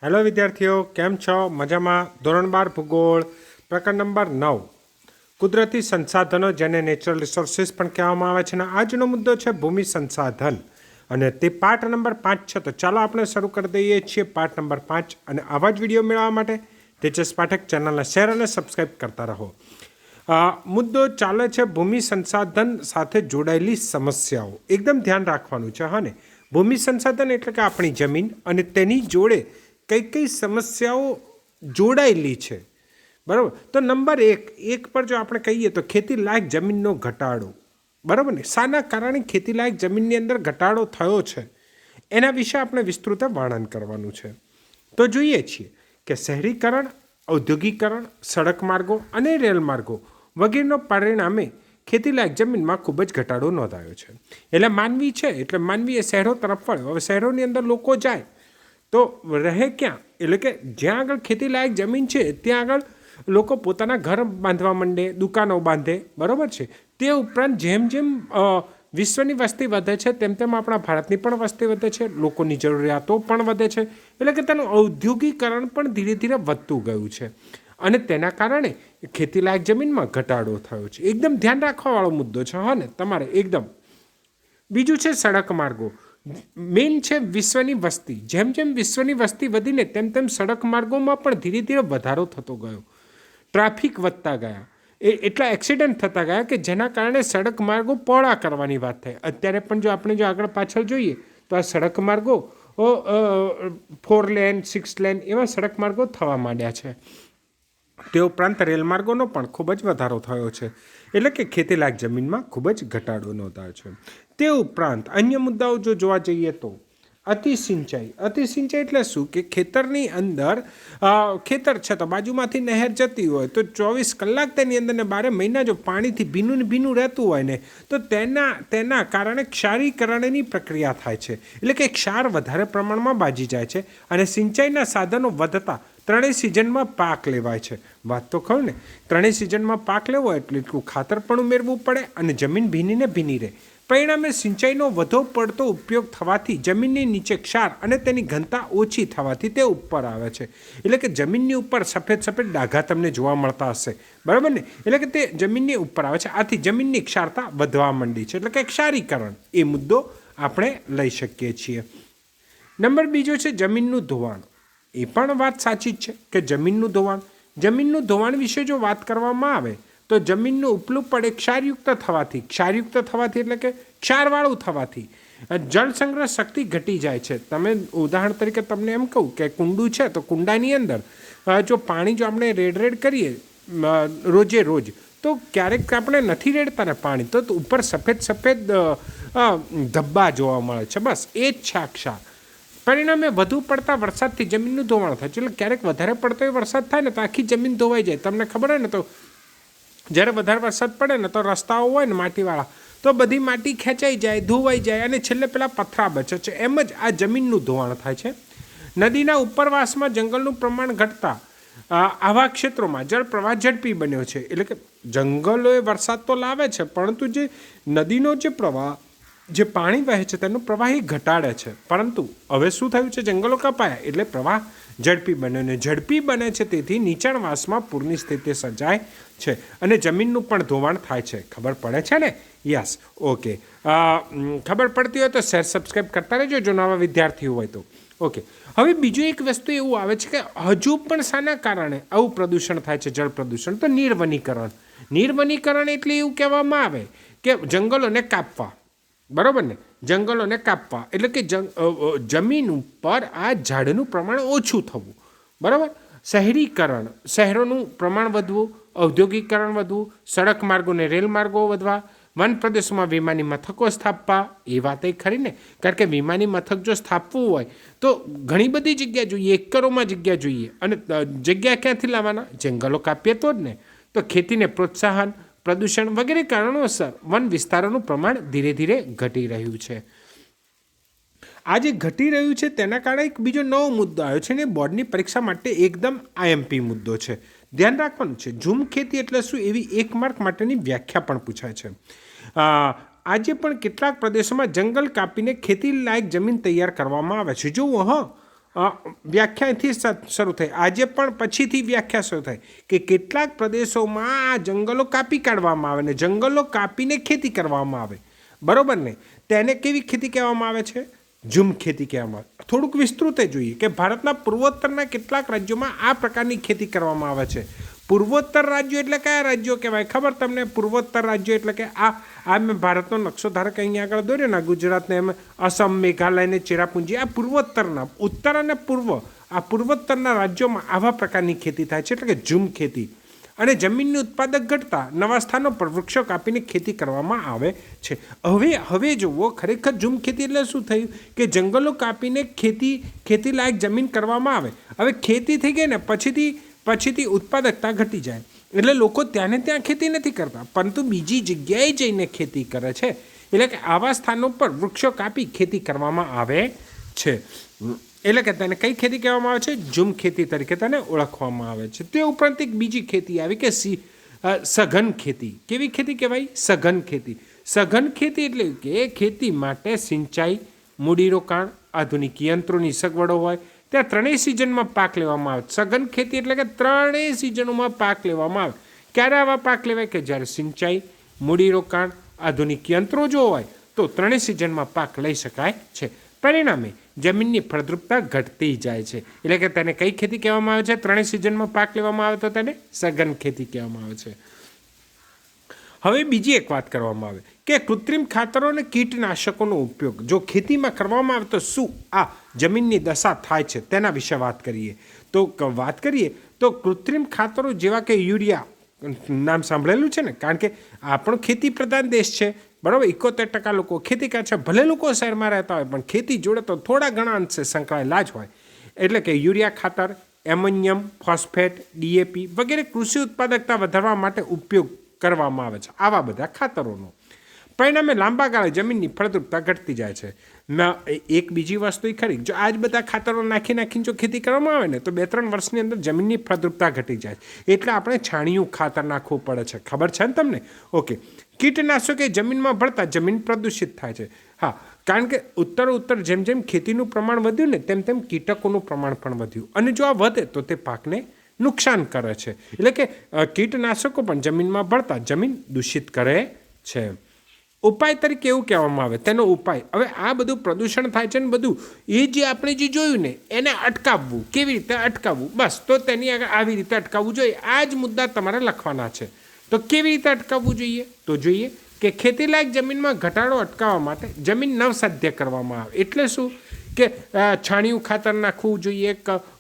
Hello વિદ્યાર્થીઓ, કેમ છો? મજામાં? ધોરણ 12 ભૂગોળ પ્રકરણ નંબર 9 કુદરતી સંસાધનો, જેને નેચરલ રિસોર્સિસ પણ કહેવામાં આવે છે. અને આજનો મુદ્દો છે ભૂમિ સંસાધન, અને તે પાઠ નંબર 5 છે. તો ચાલો આપણે શરૂ કરી દઈએ છીએ પાઠ નંબર 5. અને આવા જ વિડીયો મેળવવા માટે તેજસ પાઠક ચેનલને શેર અને સબસ્ક્રાઈબ કરતા રહો. મુદ્દો ચાલે છે ભૂમિ સંસાધન સાથે જોડાયેલી સમસ્યાઓ. એકદમ ધ્યાન રાખવાનું છે. હા ને, ભૂમિ સંસાધન એટલે કે આપણી જમીન અને તેની જોડે કઈ કઈ સમસ્યાઓ જોડાયેલી છે, બરાબર. તો નંબર એક પર જો આપણે કહીએ તો ખેતી લાયક જમીનનો ઘટાડો, બરાબર ને. શાના કારણે ખેતી લાયક જમીનની અંદર ઘટાડો થયો છે એના વિશે આપણે વિસ્તૃત વર્ણન કરવાનું છે. તો જોઈએ છીએ કે શહેરીકરણ, ઔદ્યોગિકરણ, સડક માર્ગો અને રેલ માર્ગો વગેરેનો પરિણામે ખેતીલાયક જમીનમાં ખૂબ જ ઘટાડો નોંધાયો છે. એટલે માનવી છે, એટલે માનવી એ શહેરો તરફ વળ્યો. હવે શહેરોની અંદર લોકો જાય તો રહે ક્યાં? એટલે કે જ્યાં આગળ ખેતીલાયક જમીન છે ત્યાં આગળ લોકો પોતાના ઘર બાંધવા માંડે, દુકાનો બાંધે, બરાબર છે. તે ઉપરાંત જેમ જેમ વિશ્વની વસ્તી વધે છે તેમ તેમ આપણા ભારતની પણ વસ્તી વધે છે, લોકોની જરૂરિયાતો પણ વધે છે. એટલે કે તેનું ઔદ્યોગિકરણ પણ ધીરે ધીરે વધતું ગયું છે, અને તેના કારણે ખેતીલાયક જમીનમાં ઘટાડો થયો છે. એકદમ ધ્યાન રાખવાવાળો મુદ્દો છે, હા ને, તમારે એકદમ. બીજું છે સડક માર્ગો. મેઇન છે વિશ્વની વસ્તી. જેમ જેમ વિશ્વની વસ્તી વધીને તેમ તેમ સડક માર્ગોમાં પણ ધીરે ધીરે વધારો થતો ગયો, ટ્રાફિક વધતા ગયા, એટલા એક્સિડન્ટ થતા ગયા કે જેના કારણે સડક માર્ગો પહોળા કરવાની વાત થાય. અત્યારે પણ જો આપણે જો આગળ પાછળ જોઈએ તો આ સડક માર્ગો 4 લેન 6 લેન એવા સડક માર્ગો થવા માંડ્યા છે. તે ઉપરાંત રેલમાર્ગોનો પણ ખૂબ જ વધારો થયો છે. એટલે કે ખેતીલાયક જમીનમાં ખૂબ જ ઘટાડો નોંધાયો છે. તે ઉપરાંત અન્ય મુદ્દાઓ જો જોવા જઈએ તો અતિસિંચાઈ. અતિસિંચાઈ એટલે શું? કે ખેતરની અંદર ખેતર છે તો બાજુમાંથી નહેર જતી હોય તો 24 કલાક તેની અંદર ને 12 મહિના જો પાણીથી ભીનું ને ભીનું રહેતું હોય ને તો તેના કારણે ક્ષારીકરણની પ્રક્રિયા થાય છે. એટલે કે ક્ષાર વધારે પ્રમાણમાં બાજી જાય છે, અને સિંચાઈના સાધનો વધતા ત્રણેય સિઝનમાં પાક લેવાય છે. વાત તો કહું ને, ત્રણેય સિઝનમાં પાક લેવો એટલે એટલું ખાતર પણ ઉમેરવું પડે, અને જમીન ભીનીને ભીની રહે. પરિણામે સિંચાઈનો વધુ પડતો ઉપયોગ થવાથી જમીનની નીચે ક્ષાર અને તેની ઘનતા ઓછી થવાથી તે ઉપર આવે છે. એટલે કે જમીનની ઉપર સફેદ સફેદ ડાઘા તમને જોવા મળતા હશે, બરાબર ને. એટલે કે તે જમીનની ઉપર આવે છે, આથી જમીનની ક્ષારતા વધવા માંડી છે. એટલે કે ક્ષારીકરણ એ મુદ્દો આપણે લઈ શકીએ છીએ. નંબર બીજો છે જમીનનું ધોવાણ. એ પણ વાત સાચી જ છે કે જમીનનું ધોવાણ વિશે જો વાત કરવામાં આવે તો જમીનનું ઉપલું પડે ક્ષારયુક્ત થવાથી એટલે કે ક્ષારવાળું થવાથી જળ સંગ્રહ શક્તિ ઘટી જાય છે. તમે ઉદાહરણ તરીકે તમને એમ કહું કે કુંડું છે તો કુંડાની અંદર જો પાણી જો આપણે રેડ કરીએ રોજે રોજ, તો ક્યારેક આપણે નથી રેડતા ને પાણી, તો ઉપર સફેદ ધબ્બા જોવા મળે છે. બસ એ જ છે ક્ષાર. પરિણામે વધુ પડતા વરસાદથી જમીનનું ધોવાણ થાય છે. એટલે ક્યારેક વધારે પડતો વરસાદ થાય ને તો આખી જમીન ધોવાઈ જાય. તમને ખબર હોય ને, તો જ્યારે વધારે વરસાદ પડે ને તો રસ્તાઓ હોય ને માટીવાળા, તો બધી માટી ખેંચાઈ જાય, ધોવાઈ જાય, અને છેલ્લે પેલા પથરા બચે છે. એમ જ આ જમીનનું ધોવાણ થાય છે. નદીના ઉપરવાસમાં જંગલનું પ્રમાણ ઘટતા આવા ક્ષેત્રોમાં જળ પ્રવાહ ઝડપી બન્યો છે. એટલે કે જંગલોએ વરસાદ તો લાવે છે, પરંતુ જે નદીનો જે પ્રવાહ, જે પાણી વહે છે તેનો પ્રવાહ એ ઘટાડે છે. પરંતુ હવે શું થયું છે? જંગલો કપાયા એટલે પ્રવાહ ઝડપી બન્યો, ને ઝડપી બને છે તેથી નીચાણવાસમાં પૂરની સ્થિતિ સર્જાય છે, અને જમીનનું પણ ધોવાણ થાય છે. ખબર પડે છે ને? Yes, okay. ખબર પડતી હોય તો શેર સબસ્ક્રાઈબ કરતા રહેજો જો નવા વિદ્યાર્થીઓ હોય તો. ઓકે. હવે બીજું એક વસ્તુ એવું આવે છે કે હજુ પણ શાના કારણે આવું પ્રદૂષણ થાય છે, જળ પ્રદૂષણ? તો નિર્વનીકરણ એટલે એવું કહેવામાં આવે કે જંગલોને કાપવા, બરાબર ને. જંગલોને કાપવા એટલે કે જમીન ઉપર આ ઝાડનું પ્રમાણ ઓછું થવું, બરાબર. શહેરીકરણ, શહેરોનું પ્રમાણ વધવું, ઔદ્યોગિકરણ વધવું, સડક માર્ગો ને રેલ માર્ગો વધવા, વન પ્રદેશોમાં વિમાની મથકો સ્થાપવા. એ વાત એ ખરી ને, કારણ કે વિમાની મથક જો સ્થાપવું હોય તો ઘણી બધી જગ્યા જોઈએ, એકરોમાં જગ્યા જોઈએ, અને જગ્યા ક્યાંથી લાવવાના? જંગલો કાપીએ તો જ ને. તો ખેતીને પ્રોત્સાહન, પ્રદૂષણ વગેરે કારણોસર વન વિસ્તારોનું પ્રમાણ ધીરે ધીરે ઘટી રહ્યું છે. આ જે ઘટી રહ્યું છે તેના કારણે એક બીજો નવો મુદ્દો આવ્યો છે, ને બોર્ડની પરીક્ષા માટે એકદમ આઈએમપી મુદ્દો છે. ધ્યાન રાખવાનું છે. ઝૂમ ખેતી એટલે શું? એવી 1 માર્ક માટેની વ્યાખ્યા પણ પૂછાય છે. આજે પણ કેટલાક પ્રદેશોમાં જંગલ કાપીને ખેતી લાયક જમીન તૈયાર કરવામાં આવે છે. જુઓ, વ્યાખ્યાથી શરૂ થઈ, આજે પણ પછીથી વ્યાખ્યા શરૂ થઈ કે કેટલાક પ્રદેશોમાં આ જંગલો કાપી કાઢવામાં આવે ને જંગલો કાપીને ખેતી કરવામાં આવે, બરાબર ને? તેને કેવી ખેતી કહેવામાં આવે છે? ઝૂમ ખેતી કહેવામાં આવે. થોડુંક વિસ્તૃત જોઈએ કે ભારતના પૂર્વોત્તરના કેટલાક રાજ્યોમાં આ પ્રકારની ખેતી કરવામાં આવે છે. પૂર્વોત્તર રાજ્યો એટલે કયા રાજ્યો કહેવાય ખબર તમને? પૂર્વોત્તર રાજ્યો એટલે કે આ મેં ભારતનો નકશો ધારો કે અહીંયા આગળ દોર્યો ને, ગુજરાતને એમ અસમ, મેઘાલય ને ચેરાપુંજી, આ પૂર્વોત્તરના, ઉત્તર અને પૂર્વ, આ પૂર્વોત્તરના રાજ્યોમાં આવા પ્રકારની ખેતી થાય છે, એટલે કે ઝૂમ ખેતી. અને જમીનની ઉત્પાદક ઘટતા નવા સ્થાનો પર વૃક્ષો કાપીને ખેતી કરવામાં આવે છે. હવે જુઓ, ખરેખર ઝૂમ ખેતી એટલે શું થયું કે જંગલો કાપીને ખેતી લાયક જમીન કરવામાં આવે. હવે ખેતી થઈ ગઈ ને પછીથી ઉત્પાદકતા ઘટી જાય, એટલે લોકો ત્યાં ખેતી નથી કરતા, પરંતુ બીજી જગ્યાએ જઈને ખેતી કરે છે. એટલે કે આવા સ્થાનો પર વૃક્ષો કાપી ખેતી કરવામાં આવે છે. એટલે કે તેને કઈ ખેતી કહેવામાં આવે છે? ઝૂમ ખેતી તરીકે તેને ઓળખવામાં આવે છે. તે ઉપરાંત એક બીજી ખેતી આવી કે સઘન ખેતી. કેવી ખેતી કહેવાય? સઘન ખેતી. સઘન ખેતી એટલે કે ખેતી માટે સિંચાઈ, મૂડીરોકાણ, આધુનિક યંત્રોની સગવડો હોય, ત્યાં ત્રણેય સિઝનમાં પાક લેવામાં આવે. સઘન ખેતી એટલે કે ત્રણેય સિઝનોમાં પાક લેવામાં આવે. ક્યારે આવા પાક લેવાય? કે જ્યારે સિંચાઈ, મૂડીરોકાણ, આધુનિક યંત્રો જો હોય તો ત્રણેય સિઝનમાં પાક લઈ શકાય છે. પરિણામે જમીનની ફળદ્રુપતા ઘટતી જાય છે. એટલે કે તેને કઈ ખેતી કહેવામાં આવે છે? ત્રણેય સિઝનમાં પાક લેવામાં આવે તો તેને સઘન ખેતી કહેવામાં આવે છે. હવે બીજી એક વાત કરવામાં આવે કે કૃત્રિમ ખાતરો અને કીટનાશકોનો ઉપયોગ જો ખેતીમાં કરવામાં આવે તો શું આ જમીનની દશા થાય છે, તેના વિશે વાત કરીએ. તો કૃત્રિમ ખાતરો જેવા કે યુરિયા, નામ સાંભળેલું છે ને? કારણ કે આપણો ખેતી પ્રધાન દેશ છે, બરાબર? 71% લોકો ખેતી કરે છે. ભલે લોકો શહેરમાં રહેતા હોય પણ ખેતી જોડે તો થોડા ઘણા અંશે સંકળાયેલા જ હોય. એટલે કે યુરિયા ખાતર, એમોનિયમ ફોસ્ફેટ, DAP વગેરે કૃષિ ઉત્પાદકતા વધારવા માટે ઉપયોગ કરવામાં આવે છે આવા બધા ખાતરોનો. પરિણામે લાંબા ગાળે જમીનની ફળદ્રુપતા ઘટતી જાય છે. એક બીજી વસ્તુ ખરી, જો આ જ બધા ખાતરો નાખીને જો ખેતી કરવામાં આવે ને તો 2-3 વર્ષની અંદર જમીનની ફળદ્રુપતા ઘટી જાય. એટલે આપણે છાણિયું ખાતર નાખવું પડે છે, ખબર છે ને તમને? ઓકે. કીટનાશકો જમીનમાં ભળતા જમીન પ્રદૂષિત થાય છે. હા, કારણ કે ઉત્તર જેમ ખેતીનું પ્રમાણ વધ્યું ને તેમ કીટકોનું પ્રમાણ પણ વધ્યું, અને જો આ વધે તો તે પાકને નુકસાન કરે છે. એટલે કે કીટનાશકો પણ જમીનમાં ભળતા જમીન દૂષિત કરે છે. ઉપાય તરીકે એવું કહેવામાં આવે, તેનો ઉપાય, હવે આ બધું પ્રદૂષણ થાય છે ને બધું, એ જે આપણે જે જોયું ને એને અટકાવવું. કેવી રીતે અટકાવવું? બસ, તો તેની આગળ આવી રીતે અટકાવવું જોઈએ. આ જ મુદ્દા તમારે લખવાના છે. તો કેવી રીતે અટકાવવું જોઈએ? તો જોઈએ કે ખેતીલાયક જમીનમાં ઘટાડો અટકાવવા માટે જમીન નવસાધ્ય કરવામાં આવે. એટલે શું કે છાણિયું ખાતર નાખવું જોઈએ,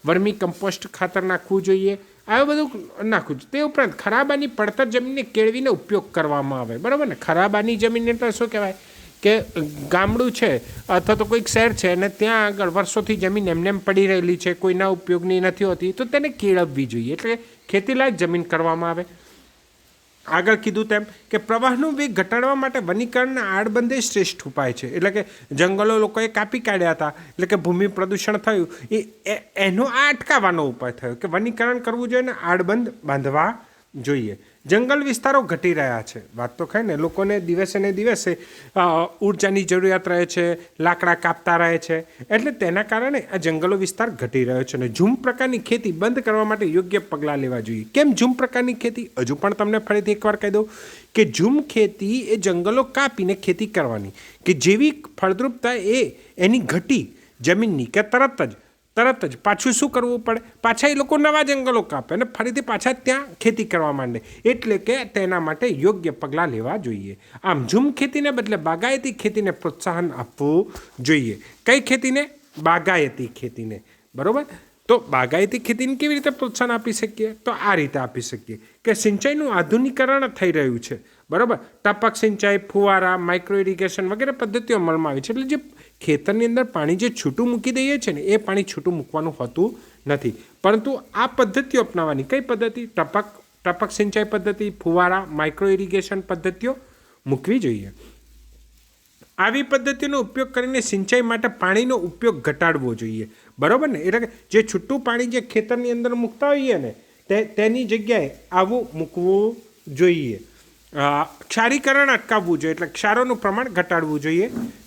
વર્મી કમ્પોસ્ટ ખાતર નાખવું જોઈએ, આ બધું નાખવું જોઈએ. તે ઉપરાંત ખરાબાની પડતર જમીનને કેળવીને ઉપયોગ કરવામાં આવે, બરાબર ને? ખરાબાની જમીન એટલે શું કહેવાય કે ગામડું છે અથવા તો કોઈક શહેર છે અને ત્યાં આગળ વર્ષોથી જમીન એમને પડી રહેલી છે, કોઈના ઉપયોગની નથી હોતી, તો તેને કેળવવી જોઈએ. એટલે ખેતીલાયક જમીન કરવામાં આવે. આગળ કીધું તેમ કે પ્રવાહનો વેગ ઘટાડવા માટે વનીકરણના આડબંધે શ્રેષ્ઠ ઉપાય છે. એટલે કે જંગલો લોકોએ કાપી કાઢ્યા હતા, એટલે કે ભૂમિ પ્રદૂષણ થયું, એનો આ અટકાવવાનો ઉપાય થયો કે વનીકરણ કરવું જોઈએ ને આડબંધ બાંધવા જોઈએ. જંગલ વિસ્તારો ઘટી રહ્યા છે, વાત તો ખરી ને? લોકોને દિવસે ને દિવસે ઉર્જાની જરૂરિયાત રહે છે, લાકડા કાપતા રહે છે, એટલે તેના કારણે આ જંગલો વિસ્તાર ઘટી રહ્યો છે. અને ઝૂમ પ્રકારની ખેતી બંધ કરવા માટે યોગ્ય પગલાં લેવા જોઈએ. કેમ ઝૂમ પ્રકારની ખેતી? હજુ પણ તમને ફરીથી એકવાર કહી દઉં કે ઝૂમ ખેતી એ જંગલો કાપીને ખેતી કરવાની કે જેવી ફળદ્રુપતા એની ઘટી જમીનની કે તરત જ પાછું શું કરવું પડે? પાછા એ લોકો નવા જંગલો કાપે અને ફરીથી પાછા ત્યાં ખેતી કરવા માંડે. એટલે કે તેના માટે યોગ્ય પગલાં લેવા જોઈએ. આમ ઝૂમ ખેતીને બદલે બાગાયતી ખેતીને પ્રોત્સાહન આપવું જોઈએ. કઈ ખેતીને? બાગાયતી ખેતીને, બરાબર? તો બાગાયતી ખેતીને કેવી રીતે પ્રોત્સાહન આપી શકીએ? તો આ રીતે આપી શકીએ કે સિંચાઈનું આધુનિકરણ થઈ રહ્યું છે, બરાબર? ટપક સિંચાઈ, ફુવારા, માઇક્રો ઇરિગેશન વગેરે પદ્ધતિઓ અમલમાં આવી છે. એટલે જે ખેતરની અંદર પાણી જે છૂટું મૂકી દઈએ છીએ ને એ પાણી છૂટું મૂકવાનું હોતું નથી, પરંતુ આ પદ્ધતિઓ અપનાવવાની. કઈ પદ્ધતિ? ટપક સિંચાઈ પદ્ધતિ, ફુવારા, માઇક્રો ઇરિગેશન પદ્ધતિઓ મૂકવી જોઈએ. આવી પદ્ધતિનો ઉપયોગ કરીને સિંચાઈ માટે પાણીનો ઉપયોગ ઘટાડવો જોઈએ, બરાબર ને? એટલે કે જે છૂટું પાણી જે ખેતરની અંદર મૂકતા હોઈએ ને તેની જગ્યાએ આવું મૂકવું જોઈએ. ક્ષારીકરણ અટકાવવું જોઈએ, એટલે ક્ષારોનું પ્રમાણ ઘટાડવું જોઈએ.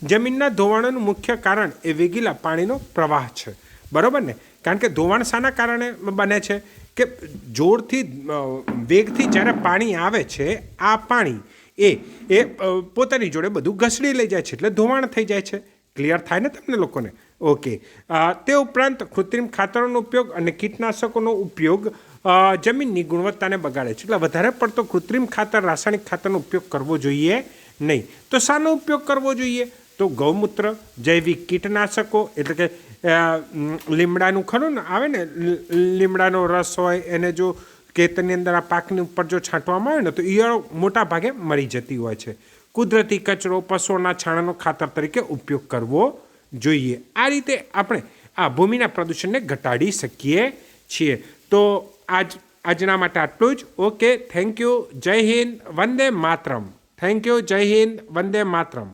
જમીનના ધોવાણોનું મુખ્ય કારણ એ વેગીલા પાણીનો પ્રવાહ છે. બરાબર ને? કારણ કે ધોવાણ શાના કારણે બને છે કે જોરથી વેગથી જ્યારે પાણી આવે છે, આ પાણી એ પોતાની જોડે બધું ઘસડી લઈ જાય છે, એટલે ધોવાણ થઈ જાય છે. ક્લિયર થાય ને તમને લોકોને? ઓકે. તે ઉપરાંત કૃત્રિમ ખાતરોનો ઉપયોગ અને કીટનાશકોનો ઉપયોગ જમીનની ગુણવત્તાને બગાડે છે. એટલે વધારે પડતો કૃત્રિમ ખાતર, રાસાયણિક ખાતરનો ઉપયોગ કરવો જોઈએ નહીં. તો શાનો ઉપયોગ કરવો જોઈએ? તો ગૌમૂત્ર, જૈવિક કીટનાશકો, એટલે કે લીમડાનું ખરું ને આવે ને, લીમડાનો રસ હોય એને જો ખેતરની અંદર આ પાકની ઉપર જો છાંટવામાં આવે ને તો ઈયળો મોટા ભાગે મરી જતી હોય છે. કુદરતી કચરો, પશુઓના છાણનો ખાતર તરીકે ઉપયોગ કરવો જોઈએ. આ રીતે આપણે આ ભૂમિના પ્રદૂષણને ઘટાડી શકીએ છીએ. તો આજના માટે આટલું જ. Okay, thank you. જય હિન્દ, વંદે માતરમ. Thank you. જય હિન્દ, વંદે માતરમ.